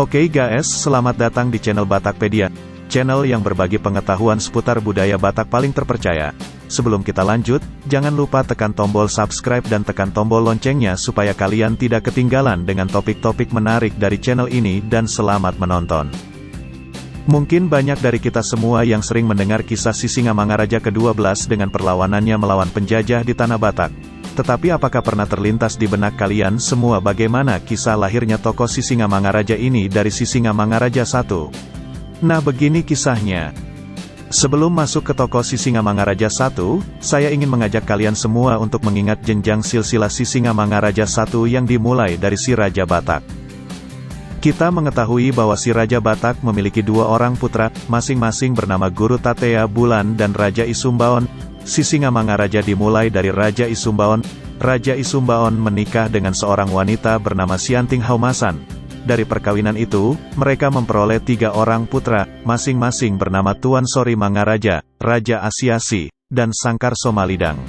Oke guys, selamat datang di channel Batakpedia, channel yang berbagi pengetahuan seputar budaya Batak paling terpercaya. Sebelum kita lanjut, jangan lupa tekan tombol subscribe dan tekan tombol loncengnya supaya kalian tidak ketinggalan dengan topik-topik menarik dari channel ini dan selamat menonton. Mungkin banyak dari kita semua yang sering mendengar kisah Sisingamangaraja ke-12 dengan perlawanannya melawan penjajah di tanah Batak. Tetapi apakah pernah terlintas di benak kalian semua bagaimana kisah lahirnya tokoh Sisingamangaraja ini dari Sisingamangaraja I? Nah, begini kisahnya. Sebelum masuk ke tokoh Sisingamangaraja I, saya ingin mengajak kalian semua untuk mengingat jenjang silsilah Sisingamangaraja I yang dimulai dari si Raja Batak. Kita mengetahui bahwa si Raja Batak memiliki dua orang putra, masing-masing bernama Guru Tatea Bulan dan Raja Isumbaon. Sisingamangaraja dimulai dari Raja Isumbaon. Raja Isumbaon menikah dengan seorang wanita bernama Sianting Haumasan. Dari perkawinan itu, mereka memperoleh 3 orang putra, masing-masing bernama Tuan Sori Mangaraja, Raja Asiasi, dan Sangkar Somalidang.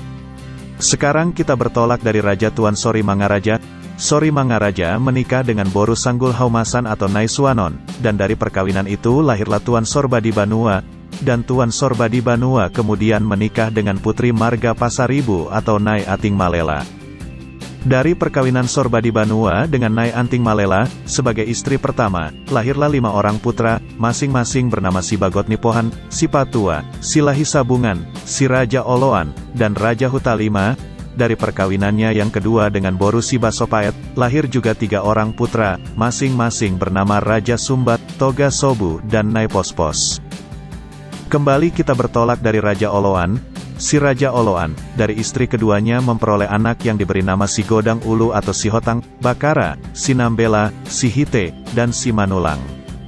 Sekarang kita bertolak dari Raja Tuan Sori Mangaraja. Sori Mangaraja menikah dengan Boru Sanggul Haumasan atau Naiswanon, dan dari perkawinan itu lahirlah Tuan Sorbadi Banua, dan Tuan Sorbadi Banua kemudian menikah dengan Putri Marga Pasaribu atau Nai Ating Malela. Dari perkawinan Sorbadi Banua dengan Nai Anting Malela, sebagai istri pertama, lahirlah 5 orang putra, masing-masing bernama Si Bagot Nipohan, Si Patua, Si Lahi Sabungan, Si Raja Oloan, dan Raja Hutalima. Dari perkawinannya yang kedua dengan Boru Si Basopait, lahir juga 3 orang putra, masing-masing bernama Raja Sumbat, Toga Sobu, dan Nai Pospos. Kembali kita bertolak dari Raja Oloan. Si Raja Oloan, dari istri keduanya memperoleh anak yang diberi nama Si Godang Ulu atau Si Hotang, Bakara, Si Nambela, Si Hite, dan Si Manulang.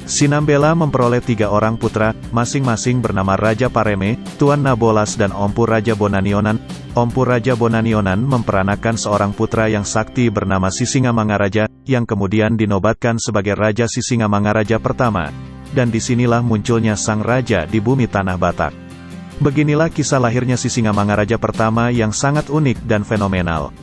Si Nambela memperoleh 3 orang putra, masing-masing bernama Raja Pareme, Tuan Nabolas dan Ompu Raja Bonanionan. Ompu Raja Bonanionan memperanakan seorang putra yang sakti bernama Sisingamangaraja, yang kemudian dinobatkan sebagai Raja Sisingamangaraja pertama. Dan disinilah munculnya sang raja di bumi tanah Batak. Beginilah kisah lahirnya Sisingamangaraja pertama yang sangat unik dan fenomenal.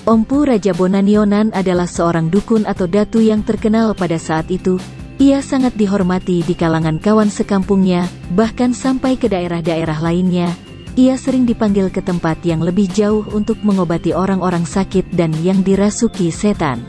Ompu Raja Bonanionan adalah seorang dukun atau datu yang terkenal pada saat itu. Ia sangat dihormati di kalangan kawan sekampungnya, bahkan sampai ke daerah-daerah lainnya. Ia sering dipanggil ke tempat yang lebih jauh untuk mengobati orang-orang sakit dan yang dirasuki setan.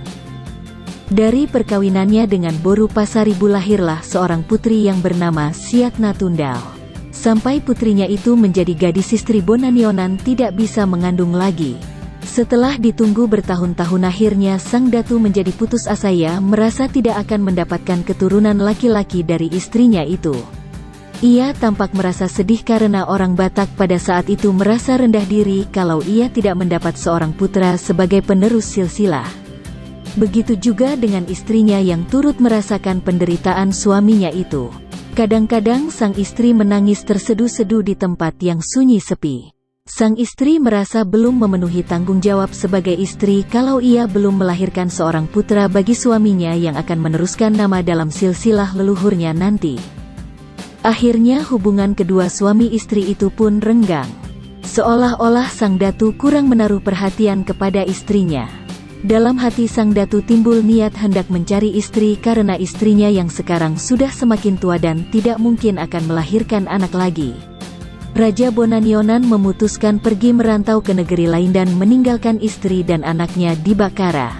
Dari perkawinannya dengan Boru Pasaribu lahirlah seorang putri yang bernama Siatna Tundal. Sampai putrinya itu menjadi gadis istri Bonanionan tidak bisa mengandung lagi. Setelah ditunggu bertahun-tahun akhirnya sang datu menjadi putus asa, merasa tidak akan mendapatkan keturunan laki-laki dari istrinya itu. Ia tampak merasa sedih karena orang Batak pada saat itu merasa rendah diri kalau ia tidak mendapat seorang putra sebagai penerus silsilah. Begitu juga dengan istrinya yang turut merasakan penderitaan suaminya itu. Kadang-kadang sang istri menangis terseduh-seduh di tempat yang sunyi sepi. Sang istri merasa belum memenuhi tanggung jawab sebagai istri kalau ia belum melahirkan seorang putra bagi suaminya yang akan meneruskan nama dalam silsilah leluhurnya nanti. Akhirnya hubungan kedua suami istri itu pun renggang. Seolah-olah sang datu kurang menaruh perhatian kepada istrinya. Dalam hati sang datu timbul niat hendak mencari istri karena istrinya yang sekarang sudah semakin tua dan tidak mungkin akan melahirkan anak lagi. Raja Bonanionan memutuskan pergi merantau ke negeri lain dan meninggalkan istri dan anaknya di Bakara.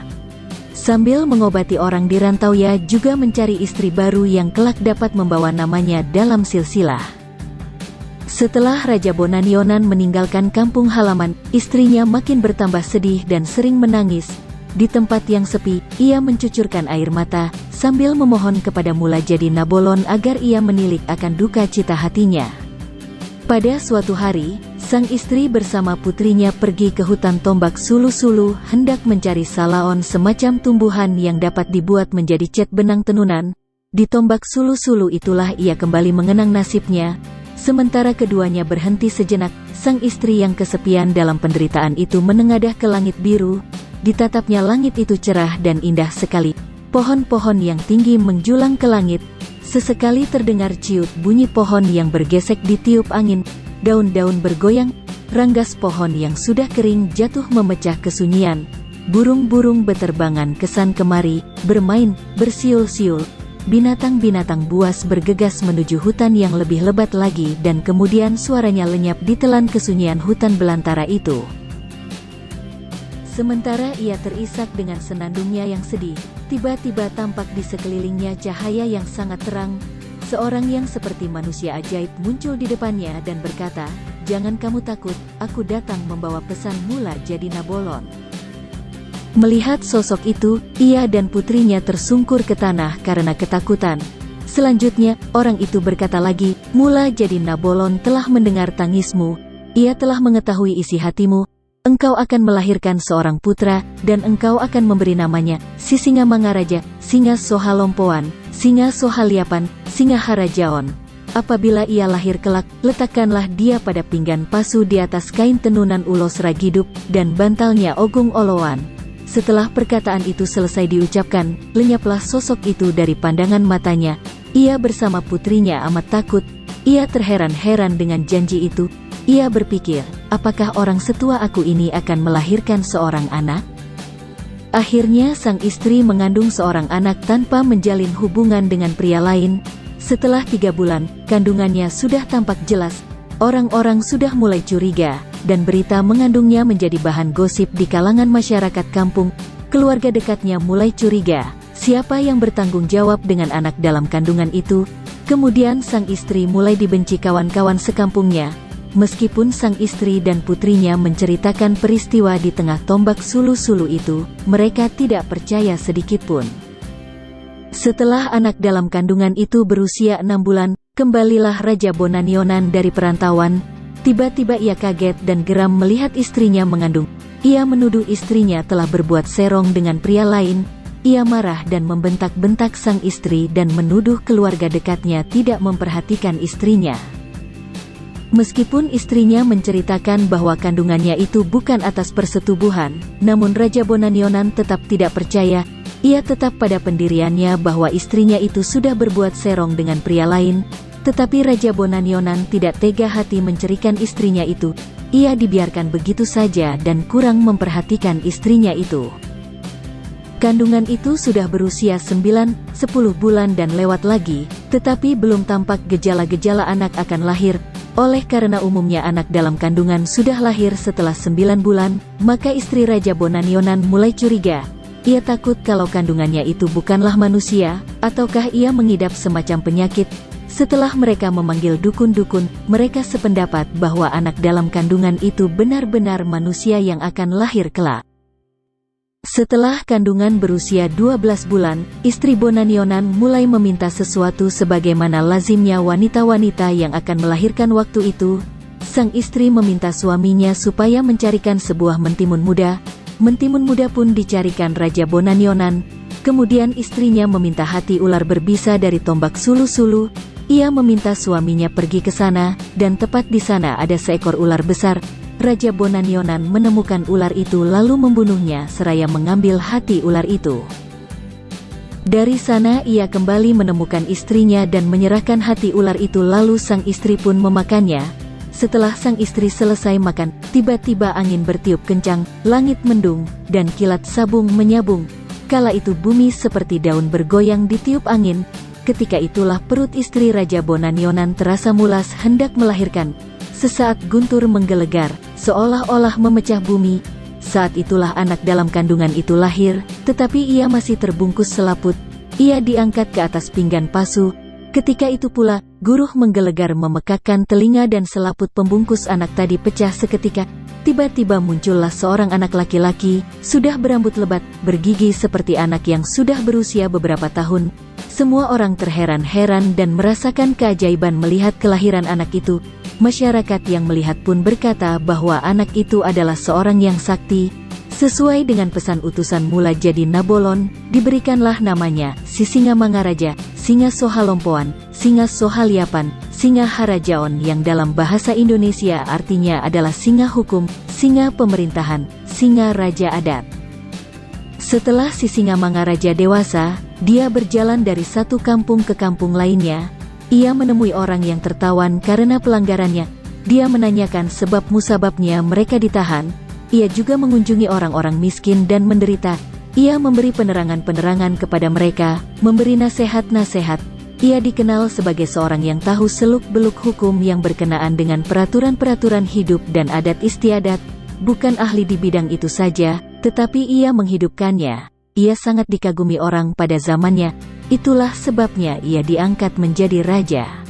Sambil mengobati orang di rantau, ia juga mencari istri baru yang kelak dapat membawa namanya dalam silsilah. Setelah Raja Bonanionan meninggalkan kampung halaman, istrinya makin bertambah sedih dan sering menangis. Di tempat yang sepi, ia mencucurkan air mata, sambil memohon kepada Mula Jadi Nabolon agar ia menilik akan duka cita hatinya. Pada suatu hari, sang istri bersama putrinya pergi ke hutan Tombak Sulu-Sulu hendak mencari salaon, semacam tumbuhan yang dapat dibuat menjadi cat benang tenunan. Di Tombak Sulu-Sulu itulah ia kembali mengenang nasibnya. Sementara keduanya berhenti sejenak, sang istri yang kesepian dalam penderitaan itu menengadah ke langit biru. Ditatapnya langit itu cerah dan indah sekali. Pohon-pohon yang tinggi menjulang ke langit. Sesekali terdengar ciut bunyi pohon yang bergesek ditiup angin. Daun-daun bergoyang. Ranggas pohon yang sudah kering jatuh memecah kesunyian. burung-burung beterbangan kesan kemari, bermain, bersiul-siul. Binatang-binatang buas bergegas menuju hutan yang lebih lebat lagi dan kemudian suaranya lenyap ditelan kesunyian hutan belantara itu. Sementara ia terisak dengan senandungnya yang sedih, tiba-tiba tampak di sekelilingnya cahaya yang sangat terang. Seorang yang seperti manusia ajaib muncul di depannya dan berkata, "Jangan kamu takut, aku datang membawa pesan mula jadi Nabolon." Melihat sosok itu, ia dan putrinya tersungkur ke tanah karena ketakutan. Selanjutnya, orang itu berkata lagi, "Mula jadi Nabolon telah mendengar tangismu. Ia telah mengetahui isi hatimu. Engkau akan melahirkan seorang putra, dan engkau akan memberi namanya Sisinga Mangaraja, Singa Sohalompoan, Singa Sohaliapan, Singa Harajaon. Apabila ia lahir kelak, letakkanlah dia pada pinggan pasu di atas kain tenunan ulos ragidup, dan bantalnya ogung oloan." Setelah perkataan itu selesai diucapkan, lenyaplah sosok itu dari pandangan matanya. Ia bersama putrinya amat takut. Ia terheran-heran dengan janji itu. Ia berpikir, apakah orang setua aku ini akan melahirkan seorang anak? Akhirnya sang istri mengandung seorang anak tanpa menjalin hubungan dengan pria lain. Setelah 3 bulan, kandungannya sudah tampak jelas. Orang-orang sudah mulai curiga, dan berita mengandungnya menjadi bahan gosip di kalangan masyarakat kampung. Keluarga dekatnya mulai curiga, siapa yang bertanggung jawab dengan anak dalam kandungan itu. Kemudian sang istri mulai dibenci kawan-kawan sekampungnya. Meskipun sang istri dan putrinya menceritakan peristiwa di tengah tombak sulu-sulu itu, mereka tidak percaya sedikitpun. Setelah anak dalam kandungan itu berusia 6 bulan, kembalilah Raja Bonanionan dari perantauan. Tiba-tiba ia kaget dan geram melihat istrinya mengandung. Ia menuduh istrinya telah berbuat serong dengan pria lain. Ia marah dan membentak-bentak sang istri dan menuduh keluarga dekatnya tidak memperhatikan istrinya. Meskipun istrinya menceritakan bahwa kandungannya itu bukan atas persetubuhan, namun Raja Bonanionan tetap tidak percaya. Ia tetap pada pendiriannya bahwa istrinya itu sudah berbuat serong dengan pria lain. Tetapi Raja Bonanionan tidak tega hati menceraikan istrinya itu. Ia dibiarkan begitu saja dan kurang memperhatikan istrinya itu. Kandungan itu sudah berusia 9-10 bulan dan lewat lagi, tetapi belum tampak gejala-gejala anak akan lahir. Oleh karena umumnya anak dalam kandungan sudah lahir setelah 9 bulan, maka istri Raja Bonanionan mulai curiga. Ia takut kalau kandungannya itu bukanlah manusia, ataukah ia mengidap semacam penyakit. Setelah mereka memanggil dukun-dukun, mereka sependapat bahwa anak dalam kandungan itu benar-benar manusia yang akan lahir kelak. Setelah kandungan berusia 12 bulan, istri Bonanionan mulai meminta sesuatu sebagaimana lazimnya wanita-wanita yang akan melahirkan waktu itu. Sang istri meminta suaminya supaya mencarikan sebuah mentimun muda. Mentimun muda pun dicarikan Raja Bonanionan. Kemudian istrinya meminta hati ular berbisa dari tombak sulu-sulu. Ia meminta suaminya pergi ke sana, dan tepat di sana ada seekor ular besar. Raja Bonanionan menemukan ular itu lalu membunuhnya seraya mengambil hati ular itu. Dari sana ia kembali menemukan istrinya dan menyerahkan hati ular itu, lalu sang istri pun memakannya. Setelah sang istri selesai makan, tiba-tiba angin bertiup kencang, langit mendung, dan kilat sabung menyabung. Kala itu bumi seperti daun bergoyang ditiup angin. Ketika itulah perut istri Raja Bonanionan terasa mulas hendak melahirkan. Sesaat guntur menggelegar, seolah-olah memecah bumi. Saat itulah anak dalam kandungan itu lahir, tetapi ia masih terbungkus selaput. Ia diangkat ke atas pinggan pasu. Ketika itu pula, guruh menggelegar memekakkan telinga dan selaput pembungkus anak tadi pecah seketika. Tiba-tiba muncullah seorang anak laki-laki, sudah berambut lebat, bergigi seperti anak yang sudah berusia beberapa tahun. Semua orang terheran-heran dan merasakan keajaiban melihat kelahiran anak itu. Masyarakat yang melihat pun berkata bahwa anak itu adalah seorang yang sakti. Sesuai dengan pesan utusan mula jadi Nabolon, diberikanlah namanya Sisinga Mangaraja, Singa Sohalompoan, Singa Sohaliapan, Singa Harajaon, yang dalam bahasa Indonesia artinya adalah singa hukum, singa pemerintahan, singa raja adat. Setelah Sisinga Mangaraja dewasa, dia berjalan dari satu kampung ke kampung lainnya. Ia menemui orang yang tertawan karena pelanggarannya. Dia menanyakan sebab musababnya mereka ditahan. Ia juga mengunjungi orang-orang miskin dan menderita. Ia memberi penerangan-penerangan kepada mereka, memberi nasihat-nasihat. Ia dikenal sebagai seorang yang tahu seluk-beluk hukum yang berkenaan dengan peraturan-peraturan hidup dan adat istiadat. Bukan ahli di bidang itu saja, tetapi ia menghidupkannya. Ia sangat dikagumi orang pada zamannya. Itulah sebabnya ia diangkat menjadi raja.